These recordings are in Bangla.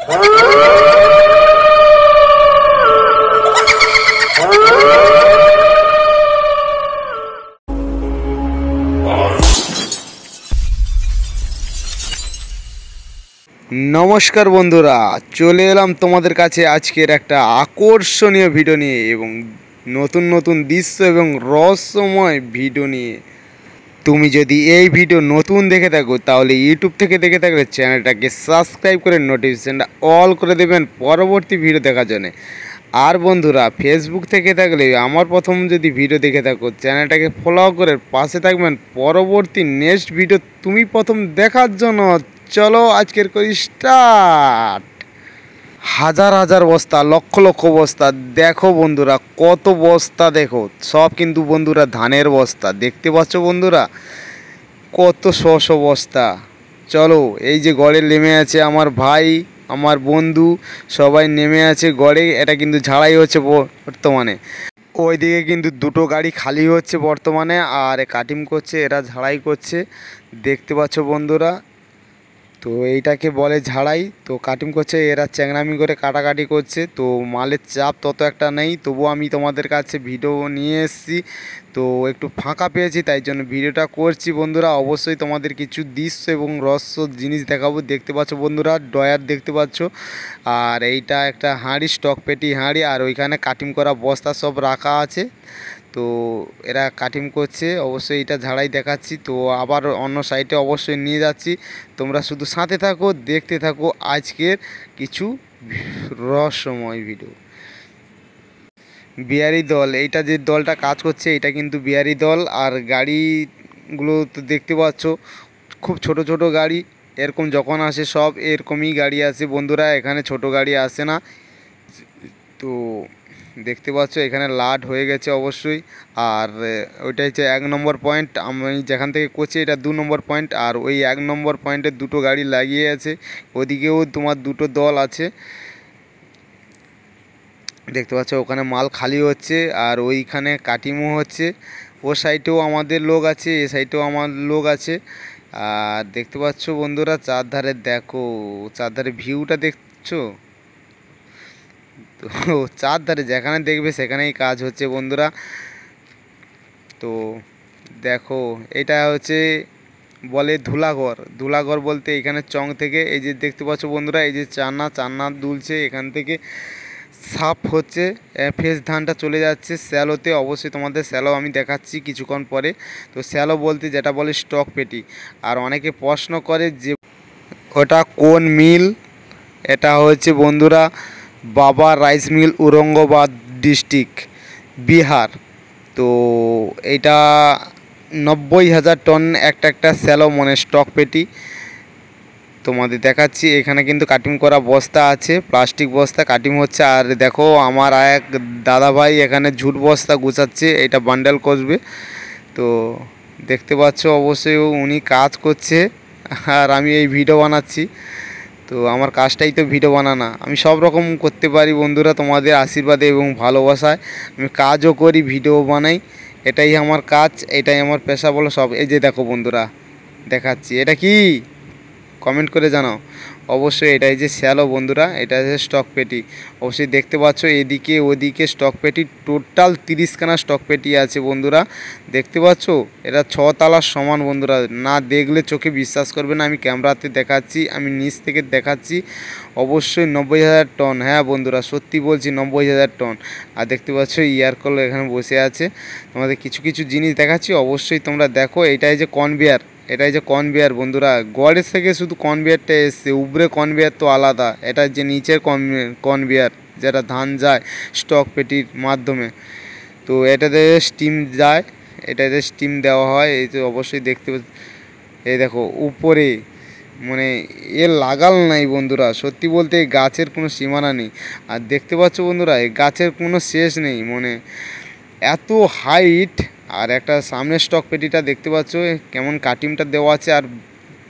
নমস্কার বন্ধুরা, চলে এলাম তোমাদের কাছে আজকের একটা আকর্ষণীয় ভিডিও নিয়ে এবং নতুন নতুন দৃশ্য এবং রহস্যময় ভিডিও নিয়ে। তুমি যদি এই ভিডিও নতুন দেখে থাকো তাহলে ইউটিউব থেকে দেখে থাকলে চ্যানেলটাকে সাবস্ক্রাইব করে নোটিফিকেশানটা অল করে দেবেন পরবর্তী ভিডিও দেখার জন্য। আর বন্ধুরা, ফেসবুক থেকে থাকলে আমার প্রথম যদি ভিডিও দেখে থাকো চ্যানেলটাকে ফলো করে পাশে থাকবেন পরবর্তী নেক্সট ভিডিও তুমি প্রথম দেখার জন্য। চলো আজকের করি স্টার্ট। হাজার হাজার বস্তা, লক্ষ লক্ষ বস্তা, দেখো বন্ধুরা কত বস্তা, দেখো সব কিন্তু বন্ধুরা ধানের বস্তা। দেখতে পাচ্ছ বন্ধুরা কত শো বস্তা। চলো, এই যে গড়ে নেমে আছে আমার ভাই, আমার বন্ধু, সবাই নেমে আছে গড়ে। এটা কিন্তু ঝাড়াই হচ্ছে বর্তমানে। ওইদিকে কিন্তু দুটো গাড়ি খালি হচ্ছে বর্তমানে, আর কাটিং করছে, এরা ঝাড়াই করছে। দেখতে পাচ্ছ বন্ধুরা, তো এইটাকে বলে ঝাড়াই। তো কাটিং করছে, এরা চ্যাংড়ামি করে কাটাকাটি করছে। তো মালের চাপ তত একটা নেই, তবুও আমি তোমাদের কাছে ভিডিও নিয়ে এসেছি। তো একটু ফাঁকা পেয়েছি তাই জন্য ভিডিওটা করছি বন্ধুরা। অবশ্যই তোমাদের কিছু দৃশ্য এবং রহস্য জিনিস দেখাবো। দেখতে পাচ্ছ বন্ধুরা ডয়ার দেখতে পাচ্ছ, আর এইটা একটা হাঁড়ি, স্টক পেটি হাঁড়ি, আর ওইখানে কাটিং করা বস্তা সব রাখা আছে। তো এরা কাটিং করছে, অবশ্যই এটা ঝাড়াই দেখাচ্ছি। তো আবার অন্য সাইডে অবশ্যই নিয়ে যাচ্ছি, তোমরা শুধু সাথে থাকো, দেখতে থাকো আজকের কিছু রহস্যময় ভিডিও। বিহারি দল, এইটা যে দলটা কাজ করছে এটা কিন্তু বিহারি দল। আর গাড়িগুলো তো দেখতে পাচ্ছ খুব ছোট ছোট গাড়ি, এরকম যখন আসে সব এরকমই গাড়ি আসে বন্ধুরা, এখানে ছোট গাড়ি আসে না। তো দেখতে পাচ্ছ এখানে লাড হয়ে গেছে অবশ্যই। আর ওইটা হচ্ছে 1 নম্বর পয়েন্ট, আমি যেখান থেকে করছি এটা 2 নম্বর পয়েন্ট। আর ওই 1 নম্বর পয়েন্টে দুটো গাড়ি লাগিয়ে আছে, ওদিকেও তোমার দুটো দল আছে। দেখতে পাচ্ছ ওখানে মাল খালি হচ্ছে, আর ওইখানে কাটিংও হচ্ছে। ও সাইডেও আমাদের লোক আছে, এ সাইডেও আমার লোক আছে। আর দেখতে পাচ্ছ বন্ধুরা চারধারে, দেখো চারধারে ভিউটা দেখছো। তো চারধারে যেখানে দেখবে সেখানেই কাজ হচ্ছে বন্ধুরা। তো দেখো এটা হচ্ছে বলে ধুলাঘর। ধুলাঘর বলতে এখানে চং থেকে, এই যে দেখতে পাচ্ছ বন্ধুরা, এই যে চান্না দুলছে, এখান থেকে সাফ হচ্ছে, ফ্রেশ ধানটা চলে যাচ্ছে স্যালোতে। অবশ্যই তোমাদের স্যালো আমি দেখাচ্ছি কিছুক্ষণ পরে। তো স্যালো বলতে যেটা বলে স্টক পেটি। আর অনেকে প্রশ্ন করে যে ওটা কোন মিল, এটা হচ্ছে বন্ধুরা Baba rice mill, Aurangabad district, Bihar. তো এটা 90,000 টন একটা স্যালো মানে স্টক পেটি তোমাদের দেখাচ্ছি। এখানে কিন্তু কাটিং করা বস্তা আছে, প্লাস্টিক বস্তা কাটিং হচ্ছে। আর দেখো আমার এক দাদা ভাই এখানে ঝুট বস্তা গুছাচ্ছে, এটা বান্ডেল করবে। তো দেখতে পাচ্ছ অবশ্যই উনি কাজ করছে, আর আমি এই ভিডিও বানাচ্ছি। তো আমার কাজটাই তো ভিডিও বানানো, আমি সব রকম করতে পারি বন্ধুরা, তোমাদের আশীর্বাদে এবং ভালোবাসায় আমি কাজও করি, ভিডিও বানাই। এটাই আমার কাজ, এটাই আমার পেশা বলো সব। এই যে দেখো বন্ধুরা দেখাচ্ছি, এটা কি কমেন্ট করে জানাও অবশ্যই। এটাই যে স্যালো বন্ধুরা, এটা হচ্ছে স্টক পেটি। অবশ্যই দেখতে পাচ্ছ এদিকে ওদিকে স্টক পেটি, টোটাল 30খানা স্টক পেটি আছে বন্ধুরা। দেখতে পাচ্ছ এটা 6 তলার সমান বন্ধুরা, না দেখলে চোখে বিশ্বাস করবে না। আমি ক্যামেরাতে দেখাচ্ছি, আমি নিচ থেকে দেখাচ্ছি। অবশ্যই 90,000 টন, হ্যাঁ বন্ধুরা সত্যি বলছি 90,000 টন। আর দেখতে পাচ্ছ ইয়ারকল এখানে বসে আছে, তোমাদের কিছু কিছু জিনিস দেখাচ্ছি, অবশ্যই তোমরা দেখো। এটাই যে কনভেয়ার, এটাই যে কনভেয়ার বন্ধুরা, গড়ের থেকে শুধু কনভেয়ারটা এসছে, উপরে কনভেয়ার তো আলাদা। এটা যে নিচের কনভেয়ার যেটা ধান যায় স্টক পেটির মাধ্যমে। তো এটাতে স্টিম যায়, এটাতে স্টিম দেওয়া হয়। এই তো অবশ্যই দেখতে, এই দেখো উপরে মানে লাগাল নাই বন্ধুরা, সত্যি বলতে এই গাছের কোনো সীমানা নেই। আর দেখতে পাচ্ছ বন্ধুরা এই গাছের কোনো শেষ নেই, মানে এত হাইট। আর একটা সামনে স্টক পেটিটা দেখতে পাচ্ছ কেমন কাটিংটা দেওয়া আছে, আর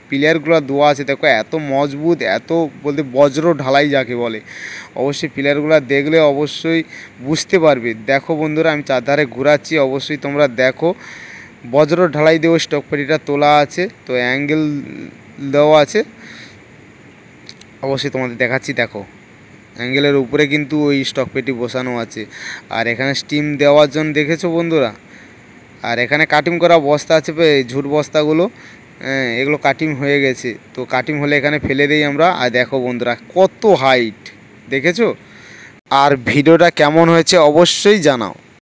পিলারগুলো দেওয়া আছে দেখো এত মজবুত, এত বলতে বজ্র ঢালাই যাকে বলে। অবশ্যই পিলারগুলো দেখলে অবশ্যই বুঝতে পারবে। দেখো বন্ধুরা আমি চারধারে ঘোরাচ্ছি, অবশ্যই তোমরা দেখো বজ্র ঢালাই দেওয়া স্টক পেটিটা তোলা আছে। তো অ্যাঙ্গেল দেওয়া আছে, অবশ্যই তোমাদের দেখাচ্ছি, দেখো অ্যাঙ্গেলের উপরে কিন্তু ওই স্টক পেটি বসানো আছে। আর এখানে স্টিম দেওয়ার জন্য দেখেছো বন্ধুরা, আর এখানে কাটিং করা বস্তা আছে, ঝুট বস্তাগুলো, এগুলো কাটিং হয়ে গেছে। তো কাটিং হলে এখানে ফেলে দিই আমরা। আর দেখো বন্ধুরা কত হাইট, দেখেছো? আর ভিডিওটা কেমন হয়েছে অবশ্যই জানাও।